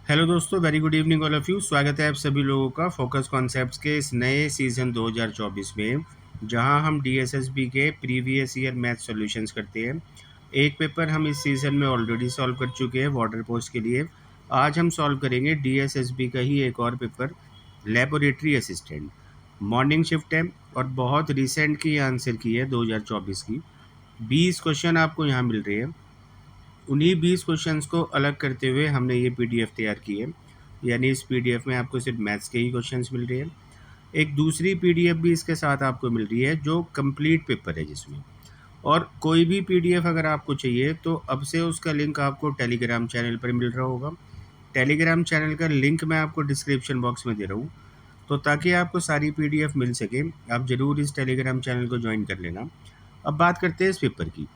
Hello दोस्तों, very good evening all of you. स्वागत है आप सभी लोगों का फोकस कॉन्सेप्ट्स के इस नए सीज़न 2024 में, जहां हम डीएसएसबी के प्रीवियस ईयर मैथ सॉल्यूशंस करते हैं। एक पेपर हम इस सीज़न में ऑलरेडी सॉल्व कर चुके हैं वाटर पोस्ट के लिए। आज हम सॉल्व करेंगे डीएसएसबी का ही एक और paper, laboratory assistant. Morning shift है और बहुत रिसेंट की आंसर की है 2024 की। 20 क्वेश्चन आपको यहाँ मिल रहे हैं। उन्हीं 20 क्वेश्चंस को अलग करते हुए हमने ये पीडीएफ तैयार की है। यानी इस पीडीएफ में आपको सिर्फ मैथ्स के ही क्वेश्चंस मिल रहे हैं। एक दूसरी पीडीएफ भी इसके साथ आपको मिल रही है जो कंप्लीट पेपर है जिसमें। और कोई भी पीडीएफ अगर आपको चाहिए तो अब से उसका लिंक आपको टेलीग्राम चैनल पर मिल रहा होगा। टेलीग्राम चैनल का लिंक मैं आपको डिस्क्रिप्शन बॉक्स में दे रहा हूँ। तो ताकि आपको सारी पीडीएफ मिल सके, आप ज़रूर इस टेलीग्राम चैनल को ज्वाइन कर लेना। अब बात करते हैं इस पेपर की।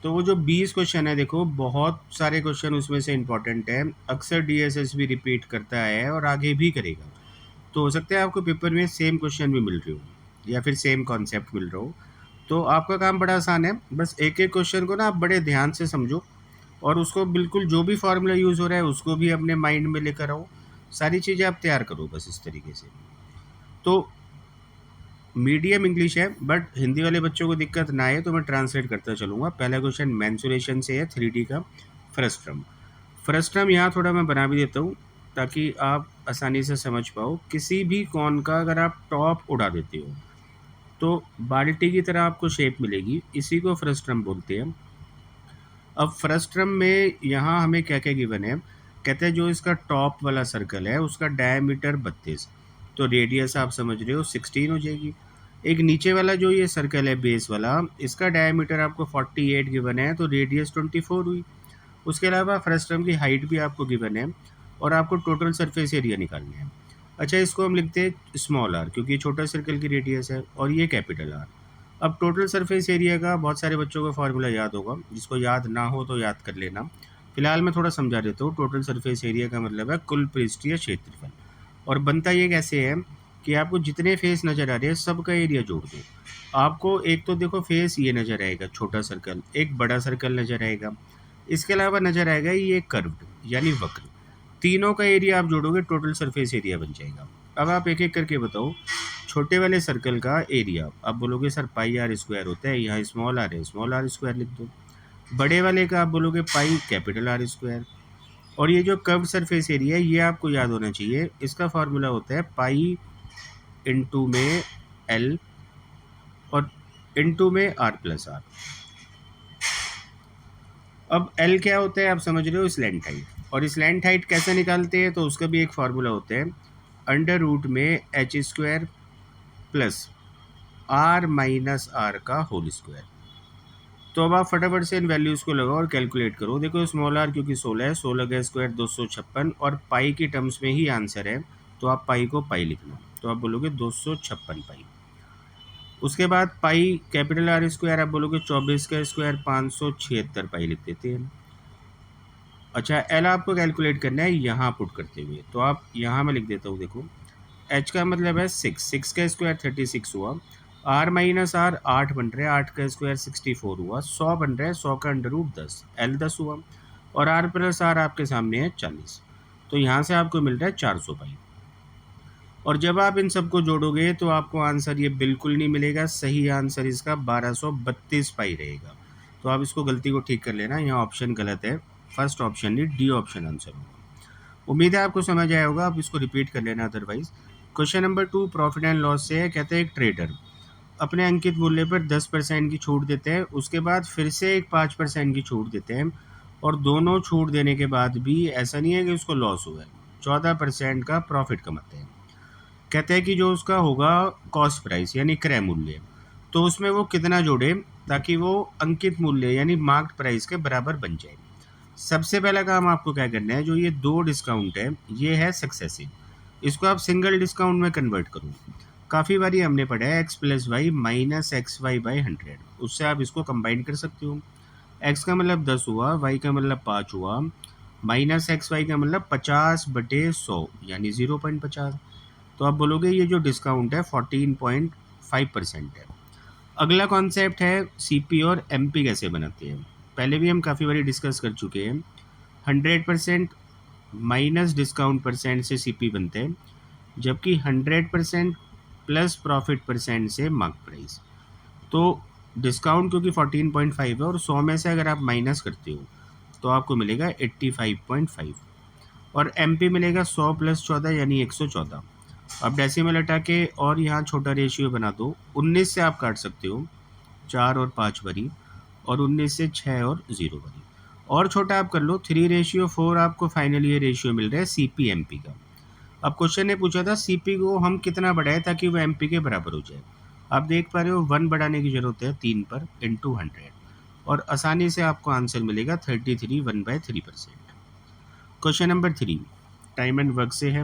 तो वो जो 20 क्वेश्चन है, देखो बहुत सारे क्वेश्चन उसमें से इम्पोर्टेंट है। अक्सर डीएसएस भी रिपीट करता है और आगे भी करेगा। तो हो सकता है आपको पेपर में सेम क्वेश्चन भी मिल रहे हो या फिर सेम कॉन्सेप्ट मिल रहा हो। तो आपका काम बड़ा आसान है, बस एक एक क्वेश्चन को ना आप बड़े ध्यान से समझो और उसको बिल्कुल जो भी फार्मूला यूज़ हो रहा है उसको भी अपने माइंड में लेकर आओ। सारी चीज़ें आप तैयार करो बस इस तरीके से। तो मीडियम इंग्लिश है, बट हिंदी वाले बच्चों को दिक्कत ना आए तो मैं ट्रांसलेट करता चलूँगा। पहला क्वेश्चन मेंसुरेशन से है, 3D का फ्रस्ट्रम। फ्रस्ट्रम यहाँ थोड़ा मैं बना भी देता हूँ ताकि आप आसानी से समझ पाओ। किसी भी कॉर्न का अगर आप टॉप उड़ा देते हो तो बाल्टी की तरह आपको शेप मिलेगी, इसी को फ्रस्ट्रम बोलते हैं। अब फ्रस्ट्रम में यहाँ हमें क्या क्या गिवन है, कहते हैं जो इसका टॉप वाला सर्कल है उसका डायमीटर 32, तो रेडियस आप समझ रहे हो 16 हो जाएगी। एक नीचे वाला जो ये सर्कल है बेस वाला, इसका डायमीटर आपको 48 गिवन है, तो रेडियस 24 हुई। उसके अलावा फ्रस्ट्रम की हाइट भी आपको गिवन है और आपको टोटल सरफेस एरिया निकालना है। अच्छा, इसको हम लिखते हैं स्मॉल आर क्योंकि छोटा सर्कल की रेडियस है, और ये कैपिटल आर। अब टोटल सरफेस एरिया का बहुत सारे बच्चों को फार्मूला याद होगा, जिसको याद ना हो तो याद कर लेना। फिलहाल मैं थोड़ा समझा देता हूँ। टोटल सरफेस एरिया का मतलब है कुल पृष्ठीय क्षेत्रफल। और बनता ये कैसे है कि आपको जितने फेस नज़र आ रहे हैं सबका एरिया जोड़ दो। आपको एक तो देखो फेस ये नज़र आएगा छोटा सर्कल, एक बड़ा सर्कल नज़र आएगा, इसके अलावा नज़र आएगा ये कर्व्ड यानी वक्र। तीनों का एरिया आप जोड़ोगे, टोटल सरफेस एरिया बन जाएगा। अब आप एक एक करके बताओ। छोटे वाले सर्कल का एरिया आप बोलोगे सर पाई आर स्क्वायर होता है, यहाँ स्मॉल आर है, स्मॉल आर स्क्वायर लिख दो। बड़े वाले का आप बोलोगे पाई कैपिटल आर स्क्वायर। और ये जो कर्व सरफेस एरिया है ये आपको याद होना चाहिए, इसका फार्मूला होता है पाई इंटू में एल और इंटू में आर प्लस आर। अब एल क्या होता है आप समझ रहे हो, स्लैंट हाइट। और स्लैंट हाइट कैसे निकालते हैं, तो उसका भी एक फार्मूला होता है, अंडर रूट में H square plus R minus R का होल स्क्वायर। तो अब आप फटाफट से इन वैल्यूज़ को लगाओ और कैलकुलेट करो। देखो स्मॉल आर क्योंकि 16 है, 16 का स्क्वायर 256, और पाई की टर्म्स में ही आंसर है, तो आप पाई को पाई लिखना, तो आप बोलोगे 256 पाई। उसके बाद पाई कैपिटल आर स्क्वायर आप बोलोगे 24 का स्क्वायर 576 पाई लिख देते हैं। अच्छा, एल आपको कैलकुलेट करना है यहाँ पुट करते हुए, तो आप यहाँ मैं लिख देता हूँ। देखो एच का मतलब है 6, 6 का स्क्वायर 36 हुआ, आर माइनस आर 8 बन रहा है, 8 का स्क्वायर 64 हुआ, 100 बन रहा है, 100 का अंडर रूट 10, एल 10 हुआ, और आर प्लस आर आपके सामने है 40। तो यहाँ से आपको मिल रहा है 400 पाई। और जब आप इन सबको जोड़ोगे तो आपको आंसर ये बिल्कुल नहीं मिलेगा, सही आंसर इसका 1232 पाई रहेगा। तो आप इसको गलती को ठीक कर लेना, यहाँ ऑप्शन गलत है, फर्स्ट ऑप्शन नहीं डी ऑप्शन आंसर होगा। उम्मीद है आपको समझ आया होगा, आप इसको रिपीट कर लेना otherwise. Question number 2 profit and loss से है। कहते हैं एक ट्रेडर अपने अंकित मूल्य पर 10% की छूट देते हैं, उसके बाद फिर से एक 5% की छूट देते हैं, और दोनों छूट देने के बाद भी ऐसा नहीं है कि उसको लॉस हुआ है, 14% का प्रॉफिट कमाते हैं। कहते हैं कि जो उसका होगा कॉस्ट प्राइस यानी क्रय मूल्य, तो उसमें वो कितना जोड़े ताकि वो अंकित मूल्य यानी मार्क्ड प्राइस के बराबर बन जाए। सबसे पहला काम आपको क्या करना है, जो ये दो डिस्काउंट है ये है सक्सेसिव, इसको आप सिंगल डिस्काउंट में कन्वर्ट करो। काफ़ी बारी हमने पढ़ा है X plus Y minus X Y by 100, उससे आप इसको कंबाइन कर सकते हो। एक्स का मतलब 10 हुआ, वाई का मतलब 5 हुआ, माइनस एक्स वाई का मतलब 50/100 यानी 0.50। तो आप बोलोगे ये जो डिस्काउंट है 14.5% है। अगला कॉन्सेप्ट है सीपी और एमपी कैसे बनाते हैं। पहले भी हम काफ़ी बारी डिस्कस कर चुके हैं। 100% माइनस डिस्काउंट परसेंट से सीपी बनते हैं, जबकि 100% प्लस प्रॉफिट परसेंट से मार्क प्राइस। तो डिस्काउंट क्योंकि 14.5 है और 100 में से अगर आप माइनस करते हो तो आपको मिलेगा 85.5 और एमपी मिलेगा 100 प्लस 14 यानी 114। अब डेसिमल हटा के और यहाँ छोटा रेशियो बना दो, 19 से आप काट सकते हो 4 और 5 बारी, और 19 से 6 और 0 बारी, और छोटा आप कर लो 3:4। आपको फाइनली ये रेशियो मिल रहा है सीपी एमपी का। अब क्वेश्चन ने पूछा था सीपी को हम कितना बढ़ाएं ताकि वो एमपी के बराबर हो जाए। आप देख पा रहे हो 1 बढ़ाने की जरूरत है 3 पर इंटू 100, और आसानी से आपको आंसर मिलेगा 33 1/3%। Question number 3 time and work से है।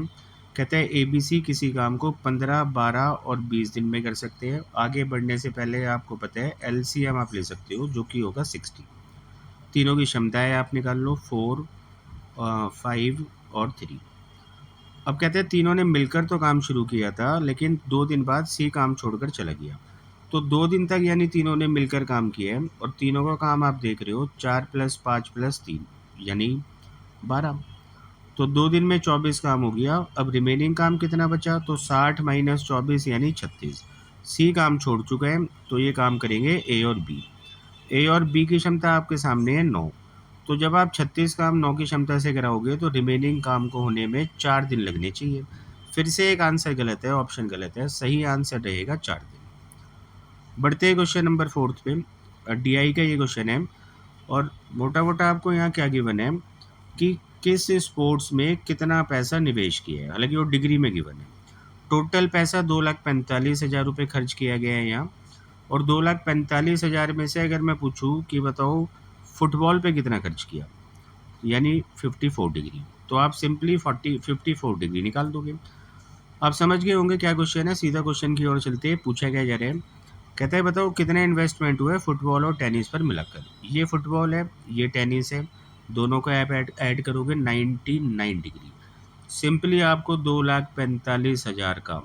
कहते हैं एबीसी किसी काम को 15, 12 और 20 दिन में कर सकते हैं। आगे बढ़ने से पहले आपको पता है एलसीएम आप ले सकते हो जो कि होगा 60। तीनों की क्षमताएं आप निकाल लो 4, 5 और 3। अब कहते हैं तीनों ने मिलकर तो काम शुरू किया था, लेकिन 2 दिन बाद सी काम छोड़कर चला गया। तो 2 दिन तक यानी तीनों ने मिलकर काम किया है, और तीनों का काम आप देख रहे हो 4 + 5 + 3 यानी 12। तो 2 दिन में 24 काम हो गया। अब रिमेनिंग काम कितना बचा? तो 60 - 24 यानी 36। सी काम छोड़ चुका है, तो ये काम करेंगे ए और बी। ए और बी की क्षमता आपके सामने है 9। तो जब आप 36 काम 9 की क्षमता से कराओगे तो रिमेनिंग काम को होने में 4 दिन लगने चाहिए। फिर से एक आंसर गलत है, ऑप्शन गलत है, सही आंसर रहेगा 4 दिन। बढ़ते हैं क्वेश्चन नंबर 4 पे। डीआई का ये क्वेश्चन है, और मोटा मोटा आपको यहाँ क्या गिवन है कि किस स्पोर्ट्स में कितना पैसा निवेश किया है। हालांकि वो डिग्री में गिवन है। टोटल पैसा 2,45,000 रुपये खर्च किया गया है यहाँ, और 2,45,000 में से अगर मैं पूछूं कि बताओ फुटबॉल पे कितना खर्च किया, यानी 54 डिग्री, तो आप सिंपली 54 डिग्री निकाल दोगे। आप समझ गए होंगे क्या क्वेश्चन है। सीधा क्वेश्चन की ओर चलते हैं। पूछा क्या जा रहा है, कहता है बताओ कितने इन्वेस्टमेंट हुए फुटबॉल और टेनिस पर मिलाकर। ये फुटबॉल है, ये टेनिस है, दोनों का आप ऐड करोगे 99 डिग्री। सिंपली आपको 2,45,000 का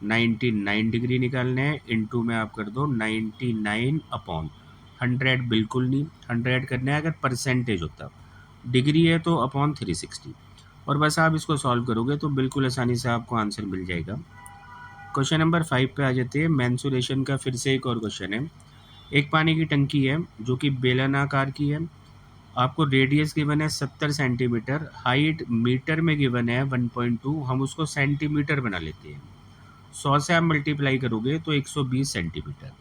99 डिग्री निकालने हैं। इंटू में आप कर दो 99/100। बिल्कुल नहीं, 100 करना है अगर परसेंटेज होता, डिग्री है तो अपॉन 360, और बस आप इसको सॉल्व करोगे तो बिल्कुल आसानी से आपको आंसर मिल जाएगा। क्वेश्चन नंबर 5 पे आ जाते हैं। मेंसुरेशन का फिर से एक और क्वेश्चन है। एक पानी की टंकी है जो कि बेलनाकार की है। आपको रेडियस गिवन है 70 सेंटीमीटर, हाइट मीटर में गिवन है 1.2, हम उसको सेंटीमीटर बना लेते हैं। 100 से आप मल्टीप्लाई करोगे तो 120 सेंटीमीटर।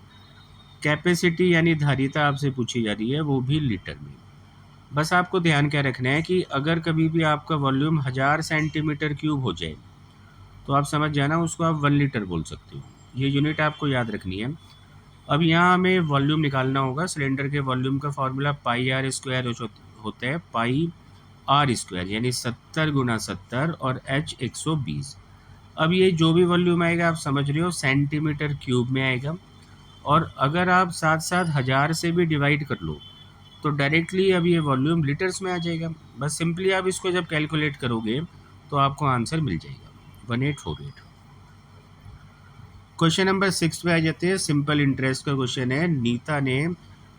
कैपेसिटी यानी धारिता आपसे पूछी जा रही है, वो भी लीटर में। बस आपको ध्यान क्या रखना है कि अगर कभी भी आपका वॉल्यूम 1000 सेंटीमीटर क्यूब हो जाए तो आप समझ जाना उसको आप 1 लीटर बोल सकते हो। ये यूनिट आपको याद रखनी है। अब यहाँ हमें वॉल्यूम निकालना होगा। सिलेंडर के वॉल्यूम का फॉर्मूला πr² होता है, πr², यानी 70 × 70 और h 120। अब ये जो भी वॉल्यूम आएगा आप समझ रहे हो सेंटीमीटर क्यूब में आएगा, और अगर आप साथ साथ 1000 से भी डिवाइड कर लो तो डायरेक्टली अब ये वॉल्यूम लीटर्स में आ जाएगा। बस सिंपली आप इसको जब कैलकुलेट करोगे तो आपको आंसर मिल जाएगा 1848। क्वेश्चन नंबर 6 पे आ जाते हैं। सिंपल इंटरेस्ट का क्वेश्चन है। नीता ने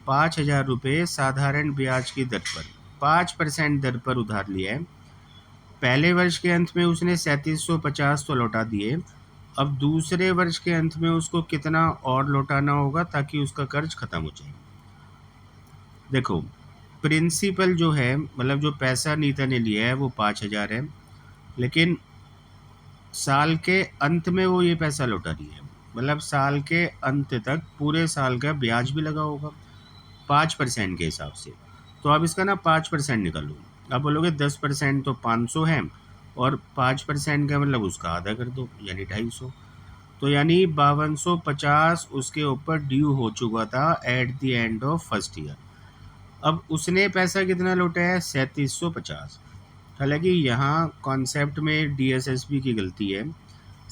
5,000 रुपये साधारण ब्याज की दर पर 5% दर पर उधार लिया है। पहले वर्ष के अंत में उसने 3750 तो लौटा दिए। अब दूसरे वर्ष के अंत में उसको कितना और लौटाना होगा ताकि उसका कर्ज खत्म हो जाए। देखो, प्रिंसिपल जो है, मतलब जो पैसा नीता ने लिया है वो 5,000 है, लेकिन साल के अंत में वो ये पैसा लौटा रही है, मतलब साल के अंत तक पूरे साल का ब्याज भी लगा होगा 5% के हिसाब से। तो आप इसका ना 5% निकालो। आप बोलोगे 10% तो 500 है, और 5% का मतलब उसका आधा कर दो यानी 250। तो यानी 5250 उसके ऊपर ड्यू हो चुका था at the end of first year. अब उसने पैसा कितना लौटाया है? 3750। हालांकि यहाँ कॉन्सेप्ट में डीएसएसबी की गलती है।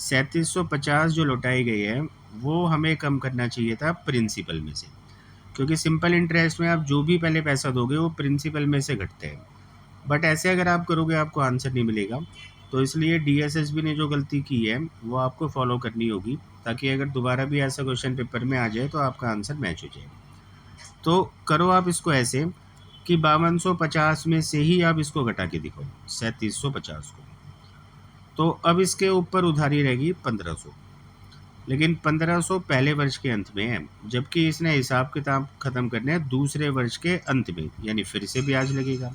3750 जो लौटाई गई है वो हमें कम करना चाहिए था प्रिंसिपल में से, क्योंकि सिंपल इंटरेस्ट में आप जो भी पहले पैसा दोगे वो प्रिंसिपल में से घटते हैं। बट ऐसे अगर आप करोगे आपको आंसर नहीं मिलेगा। तो इसलिए डीएसएसबी ने जो गलती की है वो आपको फॉलो करनी होगी, ताकि अगर दोबारा भी ऐसा क्वेश्चन पेपर में आ जाए तो आपका आंसर मैच हो जाए। तो करो आप इसको ऐसे कि 5250 में से ही आप इसको घटा के दिखाओ 3750 को। तो अब इसके ऊपर उधारी रहेगी 1500, लेकिन 1500 पहले वर्ष के अंत में है, जबकि इसने हिसाब किताब खत्म करने हैं दूसरे वर्ष के अंत में, यानी फिर से ब्याज लगेगा।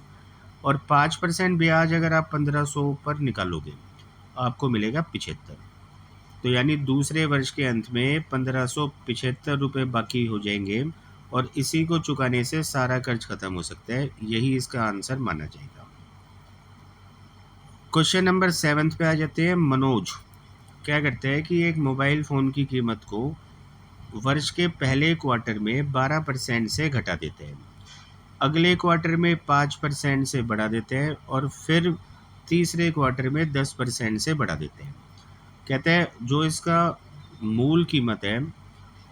और 5% ब्याज अगर आप 1500 पर निकालोगे आपको मिलेगा 75। तो यानी दूसरे वर्ष के अंत में 1575 बाकी हो जाएंगे, और इसी को चुकाने से सारा कर्ज खत्म हो सकता है। यही इसका आंसर माना जाएगा। क्वेश्चन नंबर 7 पे आ जाते हैं। मनोज क्या करता है कि एक मोबाइल फ़ोन की कीमत को वर्ष के पहले क्वार्टर में 12% से घटा देते हैं, अगले क्वार्टर में 5% से बढ़ा देते हैं, और फिर तीसरे क्वार्टर में 10% से बढ़ा देते हैं। कहते हैं जो इसका मूल कीमत है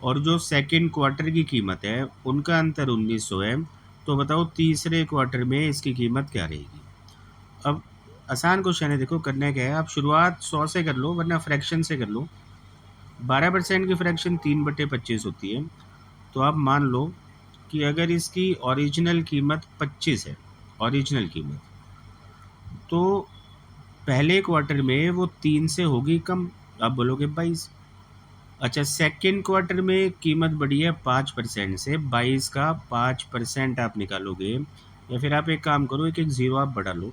और जो सेकंड क्वार्टर की कीमत है उनका अंतर 1900 है। तो बताओ तीसरे क्वार्टर में इसकी कीमत क्या रहेगी। अब आसान क्वेश्चन है, देखो करना क्या है, आप शुरुआत 100 से कर लो वरना फ्रैक्शन से कर लो। 12% की फ्रैक्शन 3/25 होती है। तो आप मान लो कि अगर इसकी ओरिजिनल कीमत 25 है, ओरिजिनल कीमत, तो पहले क्वार्टर में वो 3 से होगी कम, आप बोलोगे 22। अच्छा, सेकेंड क्वार्टर में कीमत बढ़ी है 5% से, 22 का 5% आप निकालोगे, या फिर आप एक काम करो, एक एक ज़ीरो आप बढ़ा लो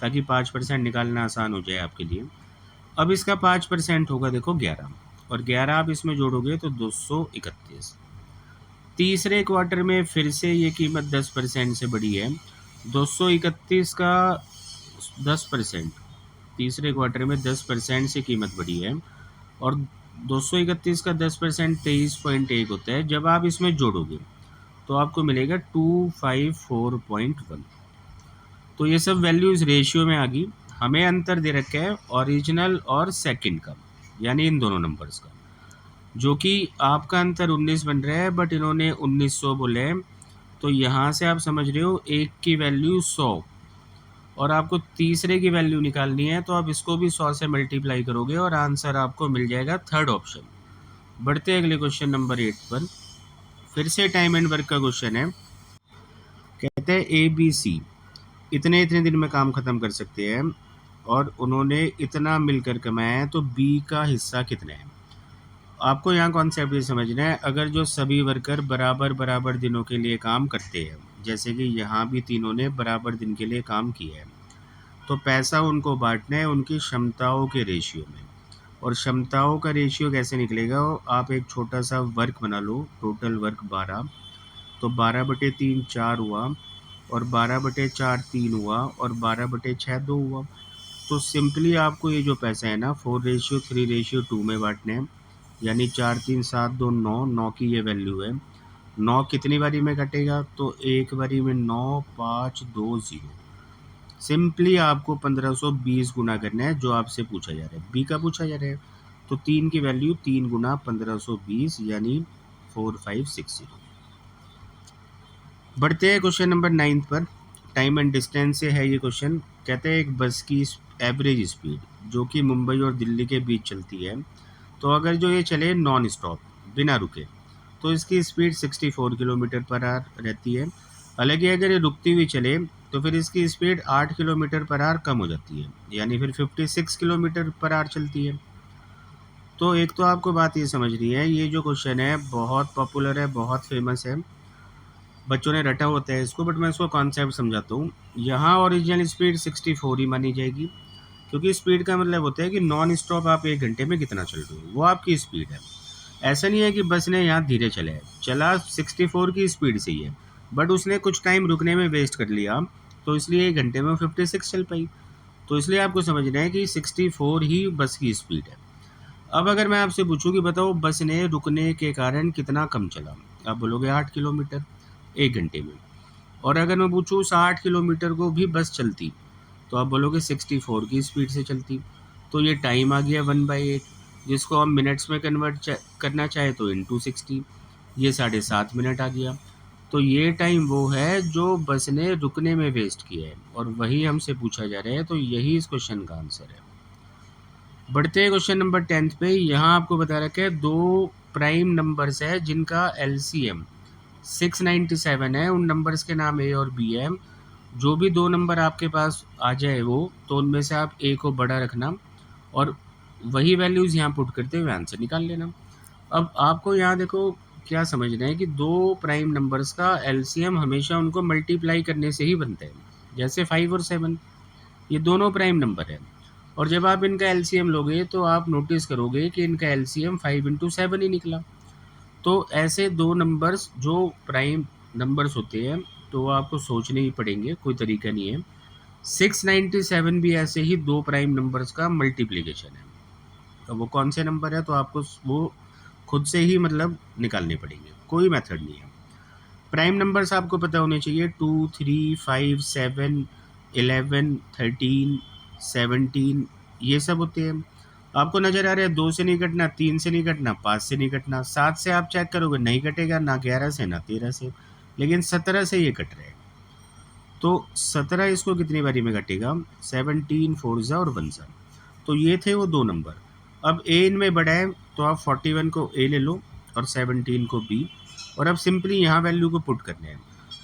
ताकि 5% निकालना आसान हो जाए आपके लिए। अब इसका 5% होगा देखो 11, और 11 आप इसमें जोड़ोगे तो 231। तीसरे क्वार्टर में फिर से ये कीमत 10% से बढ़ी है, 231 का 10%, तीसरे क्वार्टर में 10% से कीमत बढ़ी है, और 231 का 10% 23.1 होता है। जब आप इसमें जोड़ोगे तो आपको मिलेगा 254.1। तो ये सब वैल्यूज रेशियो में आ गई। हमें अंतर दे रखा है ओरिजिनल और सेकंड का, यानी इन दोनों नंबर्स का, जो कि आपका अंतर 19 बन रहा है, बट इन्होंने 1900 बोले हैं। तो यहाँ से आप समझ रहे हो एक की वैल्यू 100 और आपको तीसरे की वैल्यू निकालनी है, तो आप इसको भी 100 से मल्टीप्लाई करोगे और आंसर आपको मिल जाएगा थर्ड ऑप्शन। बढ़ते हैं अगले क्वेश्चन नंबर 8 पर। फिर से टाइम एंड वर्क का क्वेश्चन है। कहते हैं ए बी सी इतने इतने दिन में काम खत्म कर सकते हैं और उन्होंने इतना मिलकर कमाया है, तो बी का हिस्सा कितना है। आपको यहाँ कॉन्सेप्ट ये समझना है, अगर जो सभी वर्कर बराबर बराबर दिनों के लिए काम करते हैं, जैसे कि यहाँ भी तीनों ने बराबर दिन के लिए काम किया है, तो पैसा उनको बांटना है उनकी क्षमताओं के रेशियो में। और क्षमताओं का रेशियो कैसे निकलेगा, आप एक छोटा सा वर्क बना लो, टोटल वर्क 12, तो 12/3 4 हुआ, और 12/4 3 हुआ, और 12/6 2 हुआ। तो सिंपली आपको ये जो पैसा है ना 4:3:2 में बांटना है, यानी 4 3 7 2 9, 9 की ये वैल्यू है। 9 कितनी बारी में कटेगा, तो एक बारी में 9 5 2 0। सिंपली आपको 1520 गुना करना है, जो आपसे पूछा जा रहा है, बी का पूछा जा रहा है। तो 3 की वैल्यू 3 गुना 1520 यानी 4560। बढ़ते हैं क्वेश्चन नंबर 9 पर। टाइम एंड डिस्टेंस से है ये क्वेश्चन। कहते हैं एक बस की एवरेज स्पीड जो कि मुंबई और दिल्ली के बीच चलती है, तो अगर जो ये चले नॉन स्टॉप बिना रुके, तो इसकी स्पीड 64 किलोमीटर पर आवर रहती है। हालांकि अगर ये रुकती हुई चले तो फिर इसकी स्पीड 8 किलोमीटर पर आवर कम हो जाती है, यानी फिर 56 किलोमीटर पर आवर चलती है। तो एक तो आपको बात ये समझनी है, ये जो क्वेश्चन है बहुत पॉपुलर है, बहुत फेमस है, बच्चों ने रटा होता है इसको, बट मैं इसको कॉन्सेप्ट समझाता हूँ। यहाँ ओरिजिनल स्पीड 64 ही मानी जाएगी, क्योंकि स्पीड का मतलब होता है कि नॉन स्टॉप आप 1 घंटे में कितना चल रहे हो, वो आपकी स्पीड है। ऐसा नहीं है कि बस ने यहाँ धीरे चला 64 की स्पीड से ही है, बट उसने कुछ टाइम रुकने में वेस्ट कर लिया, तो इसलिए 1 घंटे में 56 चल पाई। तो इसलिए आपको समझना है कि 64 ही बस की स्पीड है। अब अगर मैं आपसे पूछूं कि बताओ बस ने रुकने के कारण कितना कम चला, आप बोलोगे 8 किलोमीटर 1 घंटे में। और अगर मैं पूछूं 60 किलोमीटर को भी बस चलती, तो आप बोलोगे 64 की स्पीड से चलती। तो ये टाइम आ गया 1/8, जिसको हम मिनट्स में कन्वर्ट करना चाहे तो इंटू 60, ये 7.5 मिनट आ गया। तो ये टाइम वो है जो बस ने रुकने में वेस्ट किया है, और वही हमसे पूछा जा रहा है, तो यही इस क्वेश्चन का आंसर है। बढ़ते हैं क्वेश्चन नंबर 10 पे। यहाँ आपको बता रखा है दो प्राइम नंबर्स है जिनका LCM 697 है, उन नंबर्स के नाम ए और बी है। जो भी दो नंबर आपके पास आ जाए वो, तो उनमें से आप ए को बड़ा रखना और वही वैल्यूज़ यहाँ पुट करते हुए आंसर निकाल लेना। अब आपको यहाँ देखो क्या समझना है कि दो प्राइम नंबर्स का एलसीएम हमेशा उनको मल्टीप्लाई करने से ही बनता है। जैसे 5 और 7 ये दोनों प्राइम नंबर है, और जब आप इनका एलसीएम लोगे तो आप नोटिस करोगे कि इनका एलसीएम 5 इंटू 7 ही निकला। तो ऐसे दो नंबर्स जो प्राइम नंबर्स होते हैं तो वो आपको सोचने ही पड़ेंगे, कोई तरीका नहीं है। 697 भी ऐसे ही दो प्राइम नंबर्स का मल्टीप्लिकेशन है। तो वो कौन से नंबर है, तो आपको वो खुद से ही मतलब निकालने पड़ेंगे, कोई मेथड नहीं है। प्राइम नंबर्स आपको पता होने चाहिए 2, 3, 5, 7, 11, 13, 17 ये सब होते हैं। आपको नज़र आ रहा है 2 से नहीं कटना, 3 से नहीं कटना, 5 से नहीं कटना, 7 से आप चेक करोगे नहीं कटेगा, ना 11 से ना 13 से, लेकिन 17 से ये कट रहे हैं। तो 17 इसको कितनी बारी में कटेगा, 17 4 जा और 1 जा। तो ये थे वो दो नंबर। अब ए इनमें बड़ा है तो आप 41 को ए ले लो और 17 को बी, और अब सिंपली यहाँ वैल्यू को पुट करने हैं।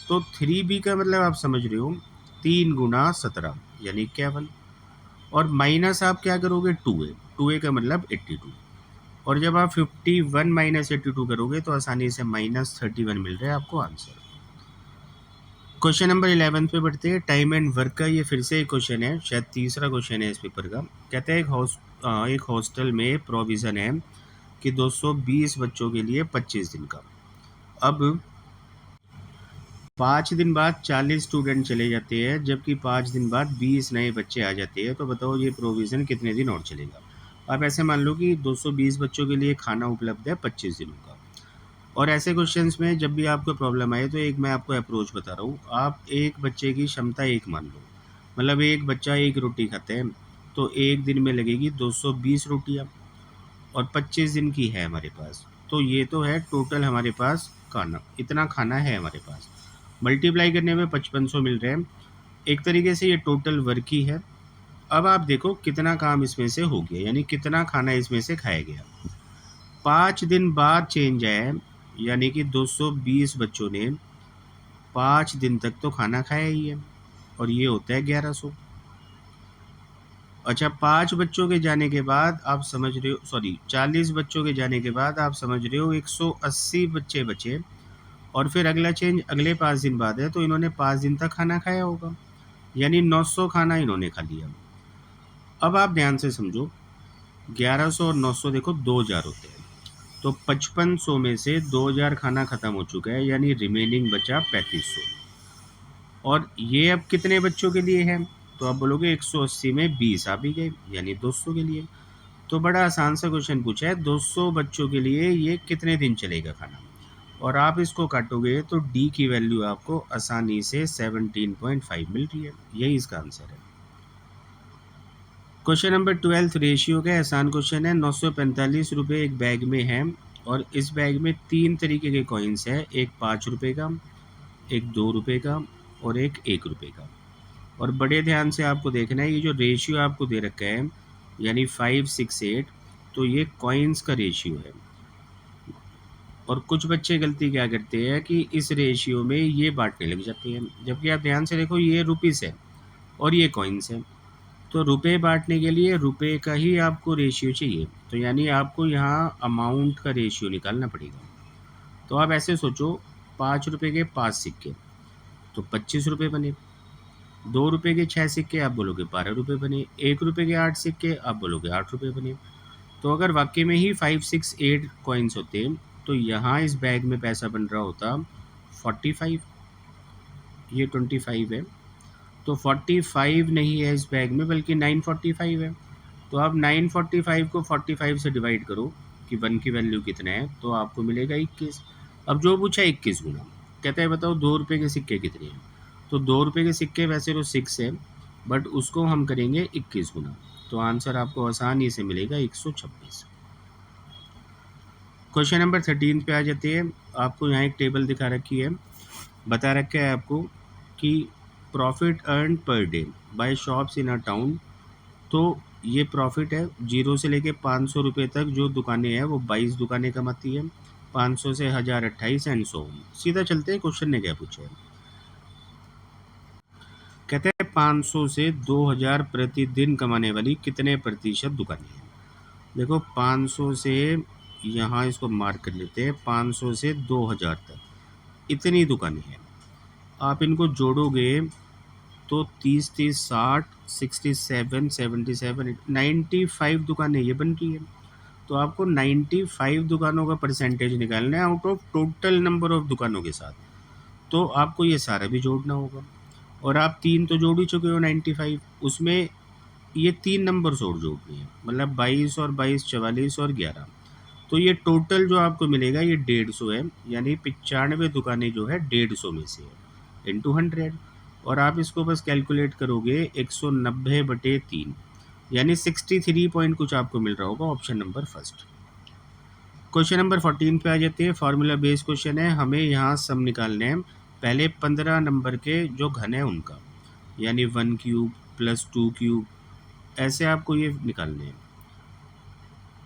तो 3b का मतलब आप समझ रहे हो 3 गुना 17 यानी 51, और माइनस आप क्या करोगे 2a, 2a का मतलब 82, और जब आप 51 माइनस 82 करोगे तो आसानी से -31 मिल रहा है आपको आंसर। क्वेश्चन नंबर 11 पे बढ़ते हैं, टाइम एंड वर्क का। ये फिर से एक क्वेश्चन है, शायद तीसरा क्वेश्चन है इस पेपर का। कहते हैं एक हॉस्टल में प्रोविज़न है कि 220 बच्चों के लिए 25 दिन का। अब 5 दिन बाद 40 स्टूडेंट चले जाते हैं, जबकि 5 दिन बाद 20 नए बच्चे आ जाते हैं। तो बताओ ये प्रोविज़न कितने दिन और चलेगा। अब ऐसे मान लो कि 220 बच्चों के लिए खाना उपलब्ध है 25 दिनों का। और ऐसे क्वेश्चंस में जब भी आपको प्रॉब्लम आए तो एक मैं आपको अप्रोच बता रहा हूँ। आप एक बच्चे की क्षमता एक मान लो, मतलब एक बच्चा एक रोटी खाता है, तो एक दिन में लगेगी 220 रोटियाँ, और 25 दिन की है हमारे पास। तो ये तो है टोटल हमारे पास खाना, इतना खाना है हमारे पास। मल्टीप्लाई करने में 5500 मिल रहे हैं। एक तरीके से ये टोटल वर्क ही है। अब आप देखो कितना काम इसमें से हो गया, यानी कितना खाना इसमें से खाया गया। 5 दिन बाद चेंज है, यानी कि 220 बच्चों ने 5 दिन तक तो खाना खाया ही है, और ये होता है 1100। अच्छा, 5 बच्चों के जाने के बाद आप समझ रहे हो, सॉरी 40 बच्चों के जाने के बाद आप समझ रहे हो 180 बच्चे बचे, और फिर अगला चेंज अगले 5 दिन बाद है, तो इन्होंने 5 दिन तक खाना खाया होगा, यानी 900 खाना इन्होंने खा लिया। अब आप ध्यान से समझो, 1100 और 900 देखो 2000 होते हैं, तो 5500 में से 2000 खाना ख़त्म हो चुका है, यानी रिमेनिंग बचा 3500। और ये अब कितने बच्चों के लिए है, तो आप बोलोगे 180 में 20 आ भी गए, यानी 200 के लिए। तो बड़ा आसान सा क्वेश्चन पूछा है, 200 बच्चों के लिए ये कितने दिन चलेगा खाना, और आप इसको काटोगे तो डी की वैल्यू आपको आसानी से 17.5 मिल रही है। यही इसका आंसर है। क्वेश्चन नंबर 12 रेशियो का आसान क्वेश्चन है। 945 रुपये एक बैग में है, और इस बैग में 3 तरीके के कॉइन्स है, एक 5 रुपये का, एक 2 रुपये का, और एक 1 रुपये का। और बड़े ध्यान से आपको देखना है, ये जो रेशियो आपको दे रखा है यानी 5, 6, 8, तो ये कॉइन्स का रेशियो है। और कुछ बच्चे गलती क्या करते हैं कि इस रेशियो में ये बांटने लग जाते हैं, जबकि आप ध्यान से देखो ये रुपीस है और ये कॉइन्स है। तो रुपए बांटने के लिए रुपए का ही आपको रेशियो चाहिए, तो यानी आपको यहाँ अमाउंट का रेशियो निकालना पड़ेगा। तो आप ऐसे सोचो, 5 रुपये के 5 सिक्के तो 25 रुपये बने, 2 रुपये के 6 सिक्के आप बोलोगे 12 रुपये बने, 1 रुपये के 8 सिक्के आप बोलोगे 8 रुपये बने। तो अगर वाकई में ही 5, 6, 8 कॉइन्स होते तो यहाँ इस बैग में पैसा बन रहा होता 45, ये 25 है, तो 45 नहीं है इस बैग में बल्कि 945 है। तो आप 945 को 45 से डिवाइड करो कि 1 की वैल्यू कितना है, तो आपको मिलेगा 21। अब जो पूछा 21 गुना, कहता है बताओ 2 रुपये के सिक्के कितने हैं, तो 2 रुपये के सिक्के वैसे तो 6 है, बट उसको हम करेंगे 21 गुना, तो आंसर आपको आसानी से मिलेगा 126। क्वेश्चन नंबर 13 पे आ जाते हैं। आपको यहाँ एक टेबल दिखा रखी है, बता रखा है आपको कि profit earn per day by shops in a town. तो ये प्रॉफिट है 0 से लेके 500 रुपये तक, जो दुकानें हैं वो 22 दुकानें कमाती हैं। 500 से 1028 एंड सो ऑन। सीधा चलते हैं, क्वेश्चन ने क्या पूछा है। कहते हैं 500 से 2000 प्रतिदिन कमाने वाली कितने प्रतिशत दुकानें हैं। देखो 500 से, यहाँ इसको मार्क कर लेते हैं, 500 से 2000 तक इतनी दुकानें हैं। आप इनको जोड़ोगे तो 30 30 60 67 77 95 दुकानें ये बन रही है। तो आपको 95 दुकानों का परसेंटेज निकालना है out of total number of दुकानों के साथ। तो आपको ये सारा भी जोड़ना होगा, और आप 3 तो जोड़ ही चुके हो 95, उसमें ये 3 नंबर्स और जोड़नी है, मतलब 22 और 22 44 और 11। तो ये टोटल जो आपको मिलेगा ये 150 है, यानी 95 दुकानें जो है 150 में से है इंटू 100। और आप इसको बस कैलकुलेट करोगे 190/3, यानी 63 पॉइंट कुछ आपको मिल रहा होगा, option number first. Question number 14 पे आ जाते हैं। फार्मूला बेस्ड क्वेश्चन है, हमें यहाँ सम निकालने हैं। पहले 15 नंबर के जो घन है उनका, यानी 1 क्यूब प्लस 2 क्यूब, ऐसे आपको ये निकालने हैं।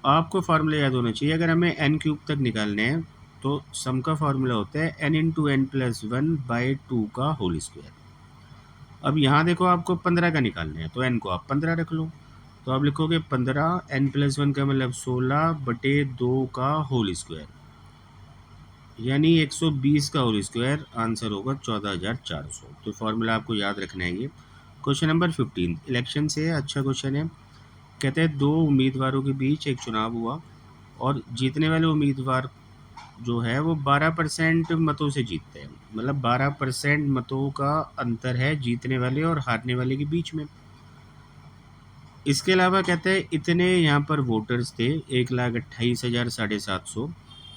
आपको फार्मूला याद होना चाहिए। अगर हमें n क्यूब तक निकालने हैं तो सम का फार्मूला होता है n इंटू एन प्लस 1/2 का होल स्क्वायर। अब यहाँ देखो आपको 15 का निकालना है, तो n को आप 15 रख लो। तो आप लिखोगे 15 n प्लस 1 का मतलब 16/2 का होल स्क्वायर, यानी 120 का होल स्क्वायर। आंसर होगा 14,400। तो फार्मूला आपको याद रखना है ये। क्वेश्चन नंबर 15 इलेक्शन से है, अच्छा क्वेश्चन है। कहते हैं 2 उम्मीदवारों के बीच एक चुनाव हुआ और जीतने वाले उम्मीदवार जो है वो 12% मतों से जीतते हैं, मतलब 12% मतों का अंतर है जीतने वाले और हारने वाले के बीच में। इसके अलावा कहते हैं इतने यहाँ पर वोटर्स थे 1,28,750,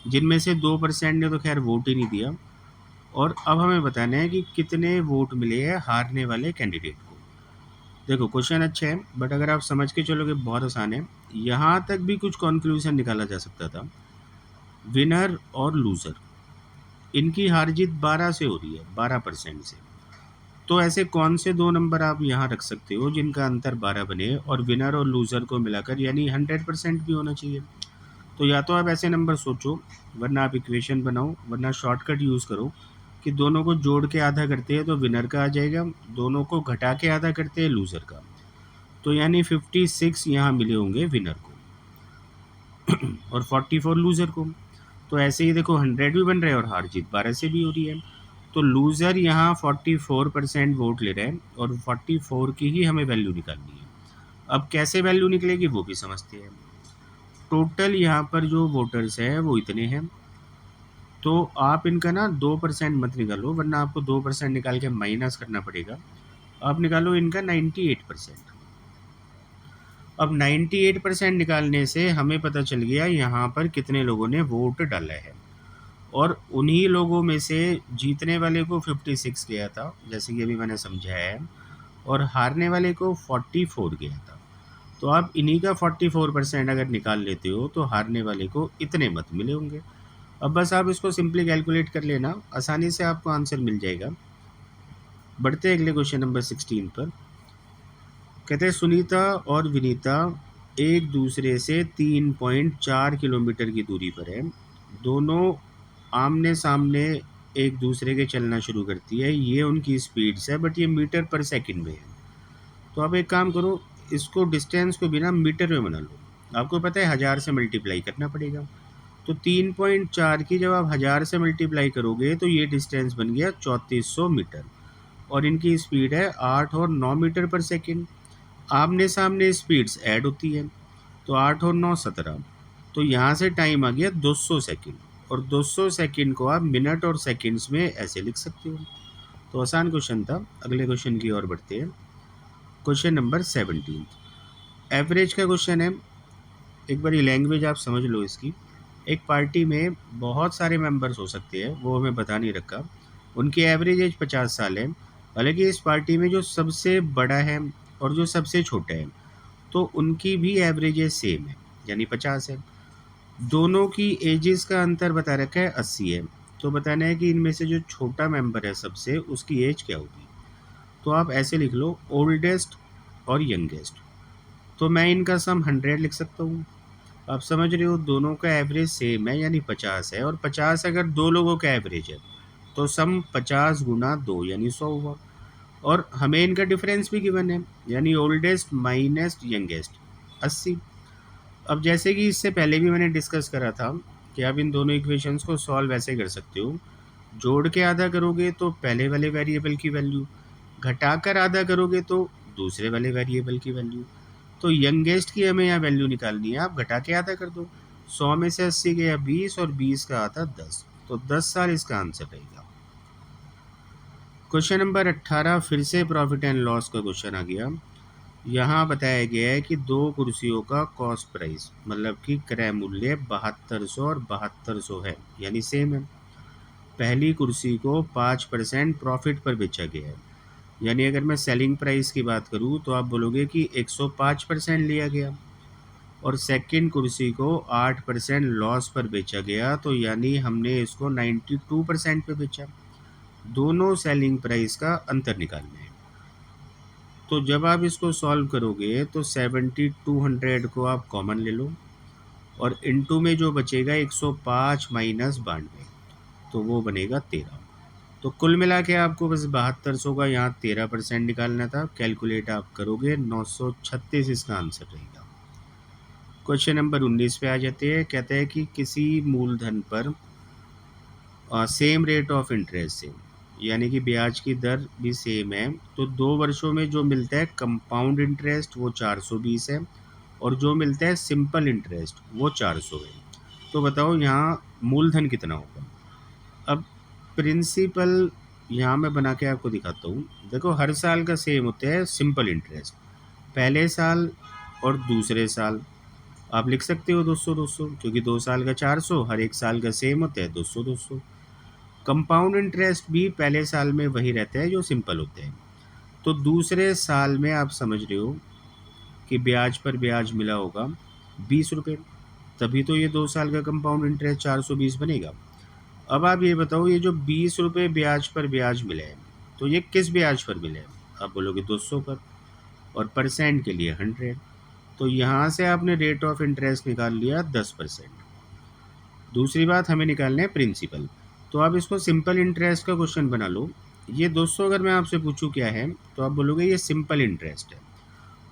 जिनमें से 2% ने तो खैर वोट ही नहीं दिया। और अब हमें बताना है कि कितने वोट मिले हैं हारने वाले कैंडिडेट को। देखो क्वेश्चन अच्छा है, बट अगर आप समझ के चलोगे बहुत आसान है। यहाँ तक भी कुछ कंक्लूजन निकाला जा सकता था। विनर और लूज़र, इनकी हार जीत 12 से हो रही है, 12% से। तो ऐसे कौन से दो नंबर आप यहाँ रख सकते हो जिनका अंतर 12 बने और विनर और लूज़र को मिलाकर यानी 100% भी होना चाहिए। तो या तो आप ऐसे नंबर सोचो, वरना आप इक्वेशन बनाओ, वरना शॉर्टकट यूज़ करो कि दोनों को जोड़ के आधा करते हैं तो विनर का आ जाएगा, दोनों को घटा के आधा करते हैं लूज़र का। तो यानी 56 यहाँ मिले होंगे विनर को और 44 लूज़र को। तो ऐसे ही देखो 100 भी बन रहा है और हार जीत 12 से भी हो रही है। तो लूज़र यहाँ 44% वोट ले रहे हैं और 44 की ही हमें वैल्यू निकालनी है। अब कैसे वैल्यू निकलेगी वो भी समझते हैं। टोटल यहाँ पर जो वोटर्स है वो इतने हैं, तो आप इनका ना 2% मत निकालो, वरना आपको 2% निकाल के माइनस करना पड़ेगा। आप निकालो इनका 98%। अब 98% निकालने से हमें पता चल गया यहाँ पर कितने लोगों ने वोट डाला है, और उन्हीं लोगों में से जीतने वाले को 56 गया था, जैसे कि अभी मैंने समझाया है, और हारने वाले को 44 गया था। तो आप इन्हीं का 44% अगर निकाल लेते हो तो हारने वाले को इतने मत मिले होंगे। अब बस आप इसको सिंपली कैलकुलेट कर लेना, आसानी से आपको आंसर मिल जाएगा। बढ़ते अगले क्वेश्चन नंबर 16 पर। कहते हैं सुनीता और विनीता एक दूसरे से 3.4 किलोमीटर की दूरी पर है। दोनों आमने सामने एक दूसरे के चलना शुरू करती है। ये उनकी स्पीड्स है, बट ये मीटर पर सेकंड में है। तो आप एक काम करो, इसको डिस्टेंस को बिना मीटर में बना लो। आपको पता है 1000 से मल्टीप्लाई करना पड़ेगा। तो 3.4 की जब आप 1000 से मल्टीप्लाई करोगे तो ये डिस्टेंस बन गया 3400 मीटर, और इनकी स्पीड है 8 और 9 मीटर पर सेकंड। आमने सामने स्पीड्स ऐड होती है, तो 8 और 9 17। तो यहाँ से टाइम आ गया 200 सेकंड, और 200 सेकंड को आप मिनट और सेकंड्स में ऐसे लिख सकते हो। तो आसान क्वेश्चन था। अगले क्वेश्चन की ओर बढ़ते हैं। क्वेश्चन नंबर 17 एवरेज का क्वेश्चन है। एक बार ये लैंग्वेज आप समझ लो इसकी। एक पार्टी में बहुत सारे मेंबर्स हो सकते हैं, वो हमें बता नहीं रखा। उनकी एवरेज एज 50 साल है। हालांकि इस पार्टी में जो सबसे बड़ा है और जो सबसे छोटा है, तो उनकी भी एवरेज एज सेम है, यानी 50 है। दोनों की एजेस का अंतर बता रखा है 80 है। तो बताना है कि इनमें से जो छोटा मेंबर है सबसे, उसकी एज क्या होगी। तो आप ऐसे लिख लो, ओल्डेस्ट और यंगेस्ट। तो मैं इनका सम 100 लिख सकता हूँ। आप समझ रहे हो, दोनों का एवरेज सेम है यानी 50 है, और 50 अगर दो लोगों का एवरेज है तो सम 50 गुना 2 यानी 100 हुआ। और हमें इनका डिफरेंस भी गिवन है यानी ओल्डेस्ट माइनस यंगेस्ट 80। अब जैसे कि इससे पहले भी मैंने डिस्कस करा था कि आप इन दोनों इक्वेशंस को सॉल्व ऐसे कर सकते हो, जोड़ के आधा करोगे तो पहले वाले वेरिएबल की वैल्यू, घटाकर आधा करोगे तो दूसरे वाले वेरिएबल की वैल्यू। तो यंगेस्ट की हमें यहाँ वैल्यू निकालनी है, आप घटा के आधा कर दो। 100 में से 80 गया 20 और 20 का आता 10, तो 10 साल इसका आंसर रहेगा। क्वेश्चन नंबर 18 फिर से प्रॉफिट एंड लॉस का क्वेश्चन आ गया। यहाँ बताया गया है कि दो कुर्सियों का कॉस्ट प्राइस मतलब कि क्रय मूल्य 7200 और 7200 है यानी सेम है। पहली कुर्सी को 5% प्रॉफिट पर बेचा गया है, यानी अगर मैं सेलिंग प्राइस की बात करूँ तो आप बोलोगे कि 105% लिया गया। और सेकंड कुर्सी को 8% लॉस पर बेचा गया, तो यानी हमने इसको 92% पे बेचा। दोनों सेलिंग प्राइस का अंतर निकालना है। तो जब आप इसको सॉल्व करोगे तो 7200 को आप कॉमन ले लो और इनटू में जो बचेगा 105 माइनस 92, तो वो बनेगा 13। तो कुल मिला के आपको बस 7200 का यहाँ 13% निकालना था। कैलकुलेट आप करोगे 936 इसका आंसर रहेगा। क्वेश्चन नंबर 19 पे आ जाते हैं। कहते हैं कि किसी मूलधन पर सेम रेट ऑफ इंटरेस्ट से, यानी कि ब्याज की दर भी सेम है, तो 2 वर्षों में जो मिलता है कंपाउंड इंटरेस्ट वो 420 है और जो मिलता है सिंपल इंटरेस्ट वो 400 है। तो बताओ यहाँ मूलधन कितना होगा। अब प्रिंसिपल यहाँ मैं बना के आपको दिखाता हूँ। देखो हर साल का सेम होता है सिंपल इंटरेस्ट, पहले साल और दूसरे साल आप लिख सकते हो 200 200, क्योंकि 2 साल का 400, हर एक साल का सेम होता है 200 200। कंपाउंड इंटरेस्ट भी पहले साल में वही रहता है जो सिंपल होते हैं। तो दूसरे साल में आप समझ रहे हो कि ब्याज पर ब्याज मिला होगा 20 रुपये, तभी तो ये 2 साल का कंपाउंड इंटरेस्ट 420 बनेगा। अब आप ये बताओ, ये जो 20 रुपये ब्याज पर ब्याज मिले हैं तो ये किस ब्याज पर मिले हैं। आप बोलोगे 200 पर, और परसेंट के लिए 100। तो यहाँ से आपने रेट ऑफ इंटरेस्ट निकाल लिया 10%। दूसरी बात हमें निकालना है प्रिंसिपल, तो आप इसको सिंपल इंटरेस्ट का क्वेश्चन बना लो। ये 200 अगर मैं आपसे पूछूं क्या है, तो आप बोलोगे ये सिंपल इंटरेस्ट है,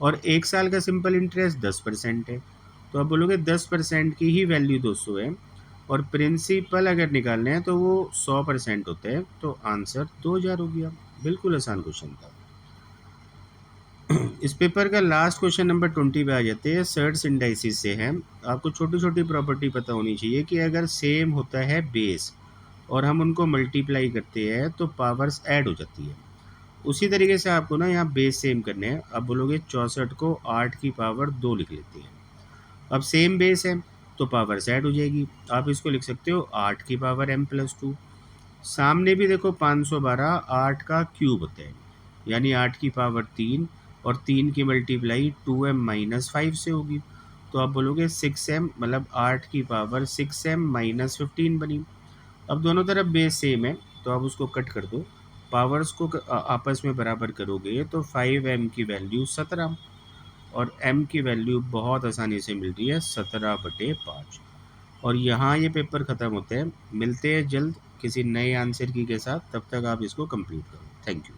और 1 साल का सिंपल इंटरेस्ट 10% है, तो आप बोलोगे 10% की ही वैल्यू 200 है। और प्रिंसिपल अगर निकालना है तो वो 100% होता है, तो आंसर 2000 हो गया। बिल्कुल आसान क्वेश्चन था। इस पेपर का लास्ट क्वेश्चन नंबर 20 पे आ जाते हैं। सर्ट्स इंडाइसिस से है। आपको छोटी छोटी प्रॉपर्टी पता होनी चाहिए कि अगर सेम होता है बेस और हम उनको मल्टीप्लाई करते हैं तो पावर्स ऐड हो जाती है। उसी तरीके से आपको ना यहाँ बेस सेम करने हैं। आप बोलोगे 64 को 8 की पावर 2 लिख लेते हैं। अब सेम बेस है तो पावर्स ऐड हो जाएगी। आप इसको लिख सकते हो 8 की पावर m+2। सामने भी देखो 512 8 का क्यूब होता है, यानी 8 की पावर 3, और 3 की मल्टीप्लाई 2m-5 से होगी। तो आप बोलोगे 6m, मतलब 8 की पावर 6m-15 बनी। अब दोनों तरफ बेस सेम है तो आप उसको कट कर दो, पावर्स को आपस में बराबर करोगे तो 5m की वैल्यू 17, और m की वैल्यू बहुत आसानी से मिल रही है 17/5। और यहाँ ये पेपर ख़त्म होते हैं। मिलते हैं जल्द किसी नए आंसर की के साथ, तब तक आप इसको कंप्लीट करो। Thank you.